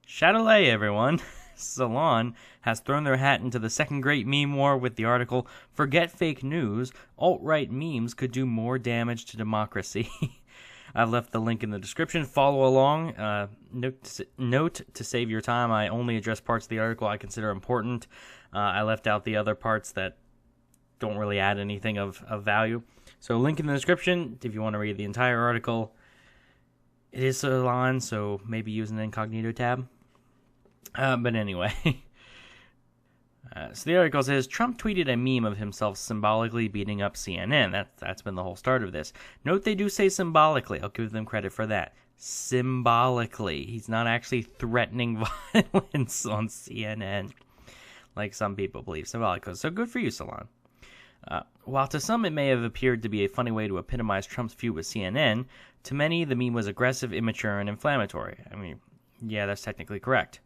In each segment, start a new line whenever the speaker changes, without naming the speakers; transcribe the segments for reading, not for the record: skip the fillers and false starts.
Chatelet, everyone. Salon has thrown their hat into the second great meme war with the article, "Forget Fake News, Alt-Right Memes Could Do More Damage to Democracy." I've left the link in the description. Follow along. Note to save your time, I only address parts of the article I consider important. I left out the other parts that don't really add anything of value. So link in the description if you want to read the entire article. It is Salon, so maybe use an incognito tab. But anyway. So the article says, Trump tweeted a meme of himself symbolically beating up CNN. That's been the whole start of this. Note they do say symbolically. I'll give them credit for that. Symbolically. He's not actually threatening violence on CNN, like some people believe. Symbolically. So good for you, Salon. While to some it may have appeared to be a funny way to epitomize Trump's feud with CNN, to many the meme was aggressive, immature, and inflammatory. I mean, yeah, that's technically correct.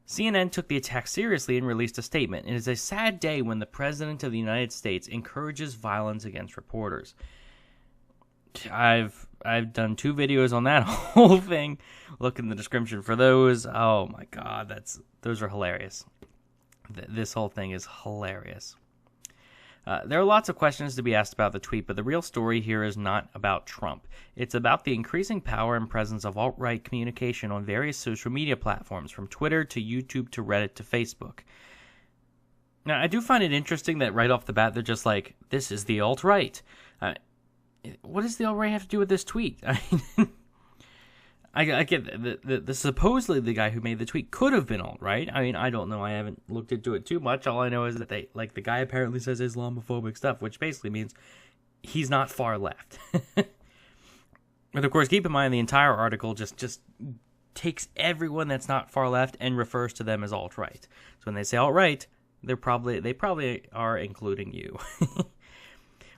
CNN took the attack seriously and released a statement. It is a sad day when the President of the United States encourages violence against reporters. I've done 2 videos on that whole thing. Look in the description for those. Oh my God, those are hilarious. This whole thing is hilarious. There are lots of questions to be asked about the tweet, but the real story here is not about Trump. It's about the increasing power and presence of alt-right communication on various social media platforms, from Twitter to YouTube to Reddit to Facebook. Now, I do find it interesting that right off the bat, they're just like, this is the alt-right. What does the alt-right have to do with this tweet? I mean, I get the supposedly the guy who made the tweet could have been alt-right. I mean, I don't know. I haven't looked into it too much. All I know is that the guy apparently says Islamophobic stuff, which basically means he's not far left. But of course, keep in mind the entire article just takes everyone that's not far left and refers to them as alt-right. So when they say alt-right, they probably are including you.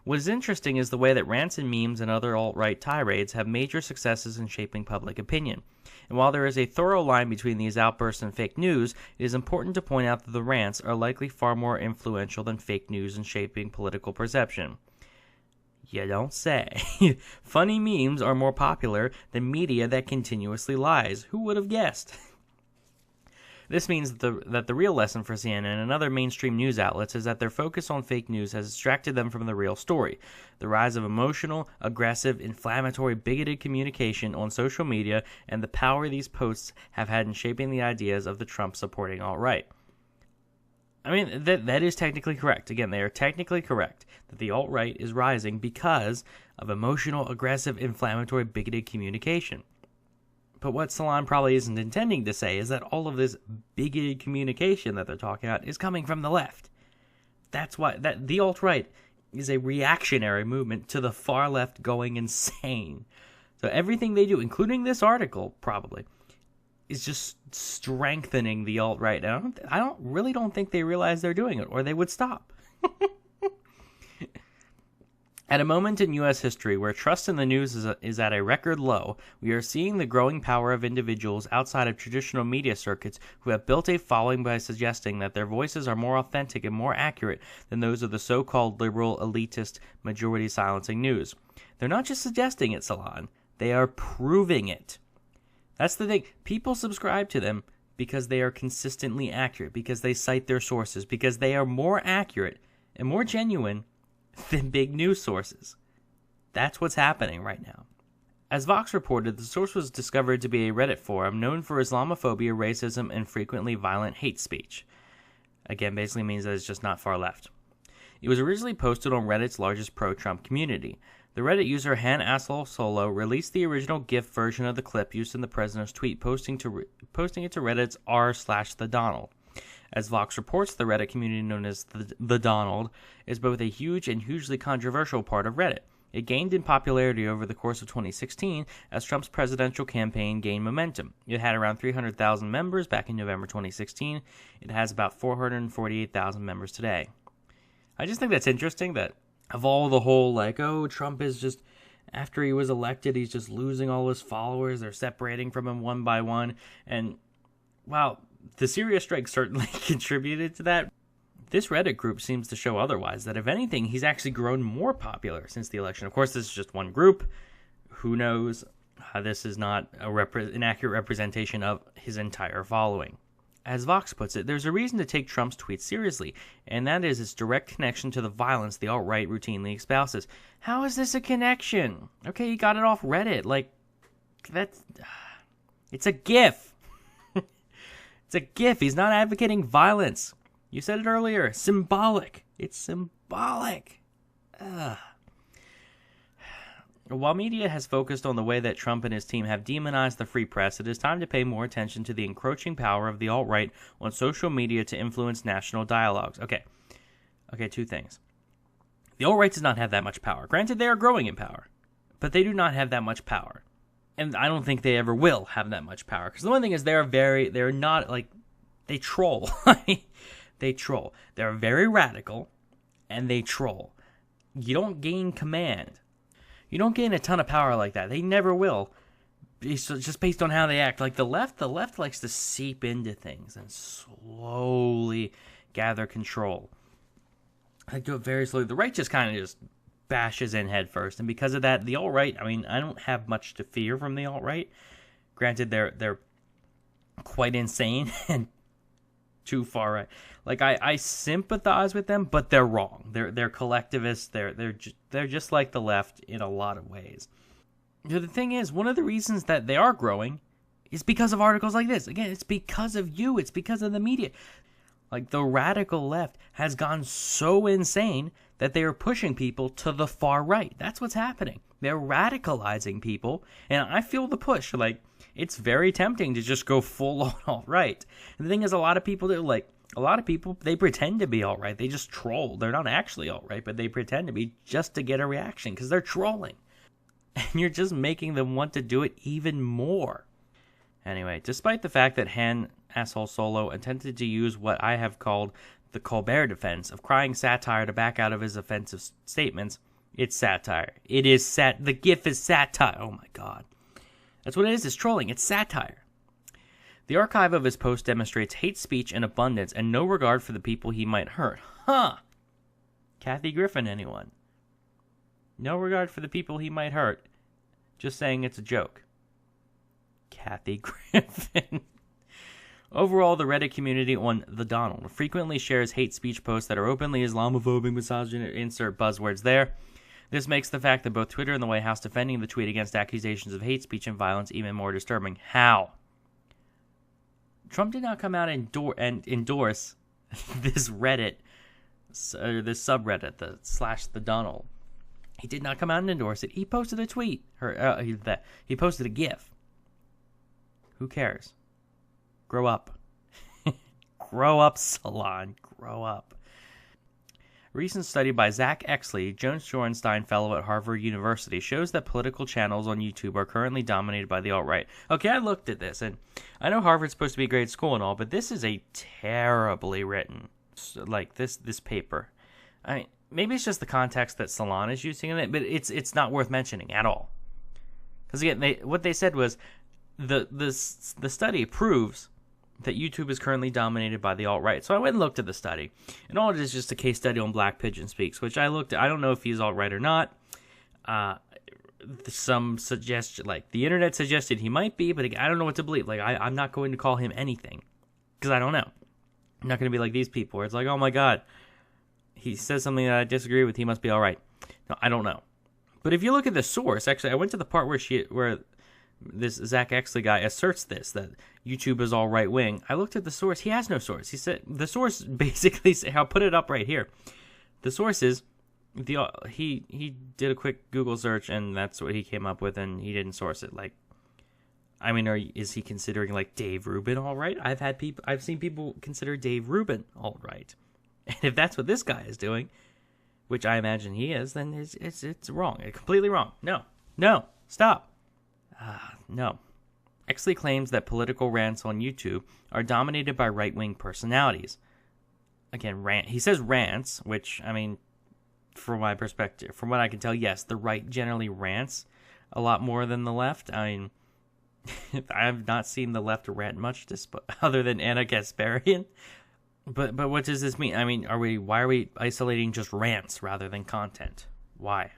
What is interesting is the way that rants and memes and other alt-right tirades have major successes in shaping public opinion. And while there is a thorough line between these outbursts and fake news, it is important to point out that the rants are likely far more influential than fake news in shaping political perception. You don't say. Funny memes are more popular than media that continuously lies. Who would have guessed? This means that the real lesson for CNN and other mainstream news outlets is that their focus on fake news has distracted them from the real story. The rise of emotional, aggressive, inflammatory, bigoted communication on social media and the power these posts have had in shaping the ideas of the Trump-supporting alt-right. I mean, that is technically correct. Again, they are technically correct that the alt-right is rising because of emotional, aggressive, inflammatory, bigoted communication. But what Salon probably isn't intending to say is that all of this bigoted communication that they're talking about is coming from the left. That's why the alt-right is a reactionary movement to the far left going insane. So everything they do, including this article, probably, is just strengthening the alt-right. And I really don't think they realize they're doing it, or they would stop. At a moment in U.S. history where trust in the news is at a record low, we are seeing the growing power of individuals outside of traditional media circuits who have built a following by suggesting that their voices are more authentic and more accurate than those of the so-called liberal, elitist, majority silencing news. They're not just suggesting it, Salon. They are proving it. That's the thing. People subscribe to them because they are consistently accurate, because they cite their sources, because they are more accurate and more genuine than big news sources. That's what's happening right now. As Vox reported, the source was discovered to be a Reddit forum known for Islamophobia, racism, and frequently violent hate speech. Again, basically means that it's just not far left. It was originally posted on Reddit's largest pro-Trump community. The Reddit user Han Asshole Solo released the original GIF version of the clip used in the president's tweet, posting it to Reddit's r/thedonald. As Vox reports, the Reddit community known as the Donald is both a huge and hugely controversial part of Reddit. It gained in popularity over the course of 2016 as Trump's presidential campaign gained momentum. It had around 300,000 members back in November 2016. It has about 448,000 members today. I just think that's interesting that of all the whole, Trump is just, after he was elected, he's just losing all his followers. They're separating from him one by one. And, wow, the Syria strike certainly contributed to that. This Reddit group seems to show otherwise, that if anything, he's actually grown more popular since the election. Of course, this is just one group. Who knows This is not an accurate representation of his entire following. As Vox puts it, there's a reason to take Trump's tweets seriously, and that is its direct connection to the violence the alt-right routinely espouses. How is this a connection? Okay, you got it off Reddit. Like, that's... It's a GIF. It's a GIF. He's not advocating violence. You said it earlier. Symbolic. It's symbolic. Ugh. While media has focused on the way that Trump and his team have demonized the free press, it is time to pay more attention to the encroaching power of the alt-right on social media to influence national dialogues. Okay, two things. The alt-right does not have that much power. Granted, they are growing in power, but they do not have that much power. And I don't think they ever will have that much power. Because the one thing is they're not, like, they troll. They troll. They're very radical, and they troll. You don't gain command. You don't gain a ton of power like that. They never will. It's just based on how they act. Like the left likes to seep into things and slowly gather control. They do it very slowly. The right just kind of just bashes in head first. And because of that, the alt-right, I mean, I don't have much to fear from the alt-right. Granted, they're quite insane and too far right. Like I sympathize with them, but they're wrong. They're collectivists. They're just like the left in a lot of ways. You know, the thing is, one of the reasons that they are growing is because of articles like this. Again, it's because of you. It's because of the media. Like the radical left has gone so insane that they are pushing people to the far right. That's what's happening. They're radicalizing people, and I feel the push. Like, it's very tempting to just go full on alt-right. And the thing is, a lot of people, they pretend to be alt-right. They just troll. They're not actually alt-right, but they pretend to be just to get a reaction because they're trolling. And you're just making them want to do it even more. Anyway, despite the fact that Asshole Solo attempted to use what I have called the Colbert defense of crying satire to back out of his offensive statements, it's satire. It is the GIF is satire. Oh my god. That's what it is. It's trolling. It's satire. The archive of his post demonstrates hate speech in abundance and no regard for the people he might hurt. Huh. Kathy Griffin, anyone? No regard for the people he might hurt. Just saying it's a joke. Kathy Griffin. Overall, the Reddit community on The Donald frequently shares hate speech posts that are openly Islamophobic, misogynist, insert buzzwords there. This makes the fact that both Twitter and the White House defending the tweet against accusations of hate speech and violence even more disturbing. How? Trump did not come out and endorse this Reddit, or this subreddit, the Donald. He did not come out and endorse it. He posted a tweet. He posted a GIF. Who cares? Grow up. Grow up, Salon. Grow up. A recent study by Zach Exley, Jones Shorenstein Fellow at Harvard University, shows that political channels on YouTube are currently dominated by the alt-right. Okay, I looked at this, and I know Harvard's supposed to be a great school and all, but this is a terribly written, like this paper. I mean, maybe it's just the context that Salon is using in it, but it's not worth mentioning at all. Because again, what they said was the study proves that YouTube is currently dominated by the alt-right. So I went and looked at the study. And all it is just a case study on Black Pigeon Speaks, which I looked at. I don't know if he's alt-right or not. Some suggestion, like the internet suggested he might be, but I don't know what to believe. Like I'm not going to call him anything because I don't know. I'm not going to be like these people where it's like, oh my God, he says something that I disagree with. He must be all-right. No, I don't know. But if you look at the source, actually, I went to the part where this Zach Exley guy asserts that YouTube is all right wing. I looked at the source. He has no source. He said the source basically. I'll put it up right here. The source is he did a quick Google search and that's what he came up with, and he didn't source it. Like, I mean, is he considering like Dave Rubin all right? I've seen people consider Dave Rubin all right, and if that's what this guy is doing, which I imagine he is, then it's wrong. It's completely wrong. No, stop. No. Exley claims that political rants on YouTube are dominated by right-wing personalities. Again, he says rants, which, I mean, from my perspective, from what I can tell, yes, the right generally rants a lot more than the left. I mean, I have not seen the left rant much, other than Anna Kasparian. But what does this mean? I mean, why are we isolating just rants rather than content? Why?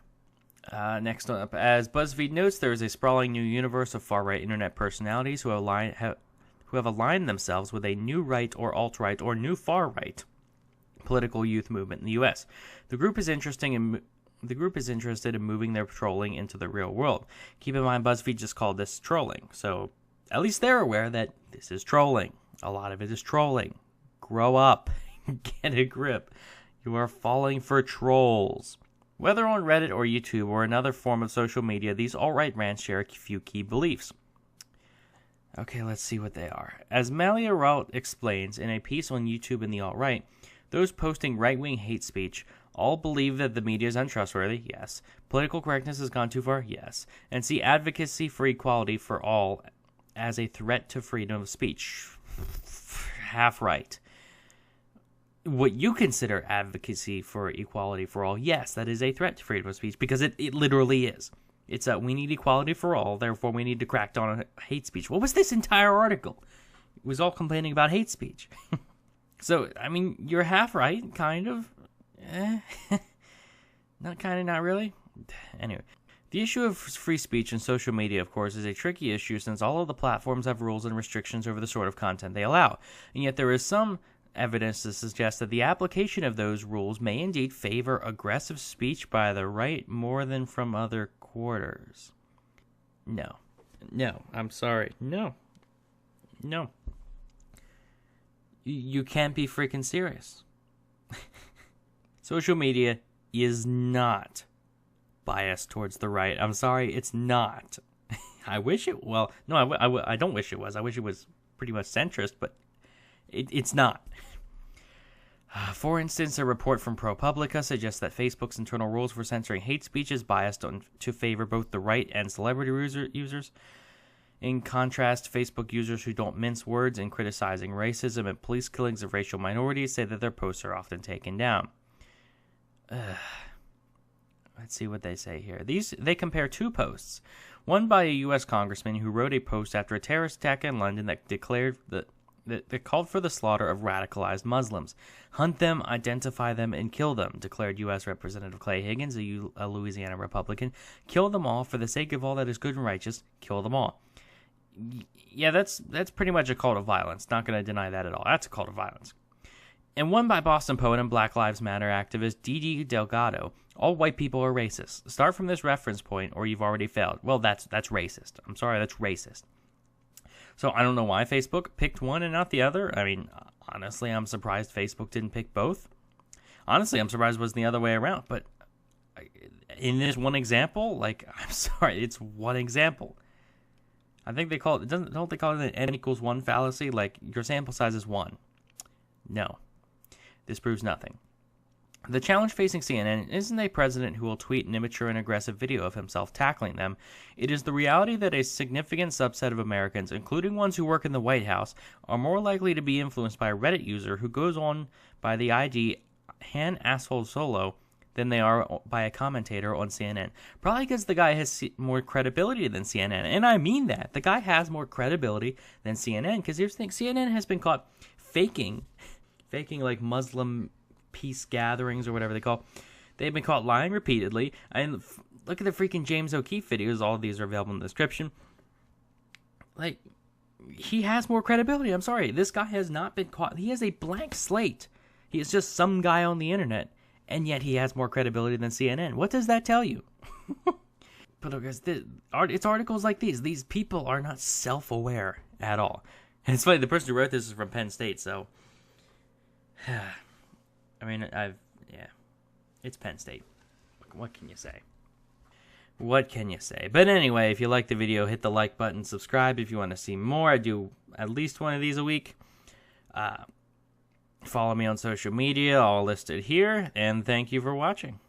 Next up, as BuzzFeed notes, there is a sprawling new universe of far-right internet personalities who have aligned themselves with a new right or alt-right or new far-right political youth movement in the U.S. The group is interested in moving their trolling into the real world. Keep in mind, BuzzFeed just called this trolling, so at least they're aware that this is trolling. A lot of it is trolling. Grow up. Get a grip. You are falling for trolls. Whether on Reddit or YouTube or another form of social media, these alt-right rants share a few key beliefs. Okay, let's see what they are. As Malia Raut explains in a piece on YouTube in the alt-right, those posting right-wing hate speech all believe that the media is untrustworthy, yes. Political correctness has gone too far, yes. And see advocacy for equality for all as a threat to freedom of speech. Half right. What you consider advocacy for equality for all, yes, that is a threat to freedom of speech, because it literally is. It's we need equality for all, therefore we need to crack down on hate speech. What was this entire article? It was all complaining about hate speech. So, I mean, you're half right, kind of. Not kind of, not really. Anyway, the issue of free speech in social media, of course, is a tricky issue since all of the platforms have rules and restrictions over the sort of content they allow. And yet there is some evidence to suggest that the application of those rules may indeed favor aggressive speech by the right more than from other quarters. No, I'm sorry. No. You can't be freaking serious. Social media is not biased towards the right. I'm sorry, it's not. I wish it, well, no, I don't wish it was. I wish it was pretty much centrist, but it's not. For instance, a report from ProPublica suggests that Facebook's internal rules for censoring hate speech is biased to favor both the right and celebrity users. In contrast, Facebook users who don't mince words in criticizing racism and police killings of racial minorities say that their posts are often taken down. Let's see what they say here. They compare two posts. One by a U.S. congressman who wrote a post after a terrorist attack in London that declared that called for the slaughter of radicalized Muslims. Hunt them, identify them, and kill them, declared U.S. Representative Clay Higgins, a Louisiana Republican. Kill them all for the sake of all that is good and righteous. Kill them all. Yeah, that's pretty much a call to violence. Not going to deny that at all. That's a call to violence. And one by Boston poet and Black Lives Matter activist Didi Delgado. All white people are racist. Start from this reference point or you've already failed. Well, that's racist. I'm sorry, that's racist. So I don't know why Facebook picked one and not the other. I mean, honestly, I'm surprised Facebook didn't pick both. Honestly, I'm surprised it was the other way around. But in this one example, like, I'm sorry, it's one example. I think they call it, don't they call it an n equals 1 fallacy? Like, your sample size is 1. No. This proves nothing. The challenge facing CNN isn't a president who will tweet an immature and aggressive video of himself tackling them. It is the reality that a significant subset of Americans, including ones who work in the White House, are more likely to be influenced by a Reddit user who goes on by the ID Han Asshole Solo than they are by a commentator on CNN. Probably because the guy has more credibility than CNN. And I mean that. The guy has more credibility than CNN. Because here's the thing. CNN has been caught faking like Muslim peace gatherings or whatever they call. They've been caught lying repeatedly. And look at the freaking James O'Keefe videos. All of these are available in the description. Like, he has more credibility. I'm sorry. This guy has not been caught. He has a blank slate. He is just some guy on the internet. And yet he has more credibility than CNN. What does that tell you? But guys, it's articles like these. These people are not self-aware at all. And it's funny, the person who wrote this is from Penn State, so... I mean, it's Penn State. What can you say? What can you say? But anyway, if you like the video, hit the like button, subscribe if you want to see more. I do at least one of these a week. Follow me on social media, all listed here, and thank you for watching.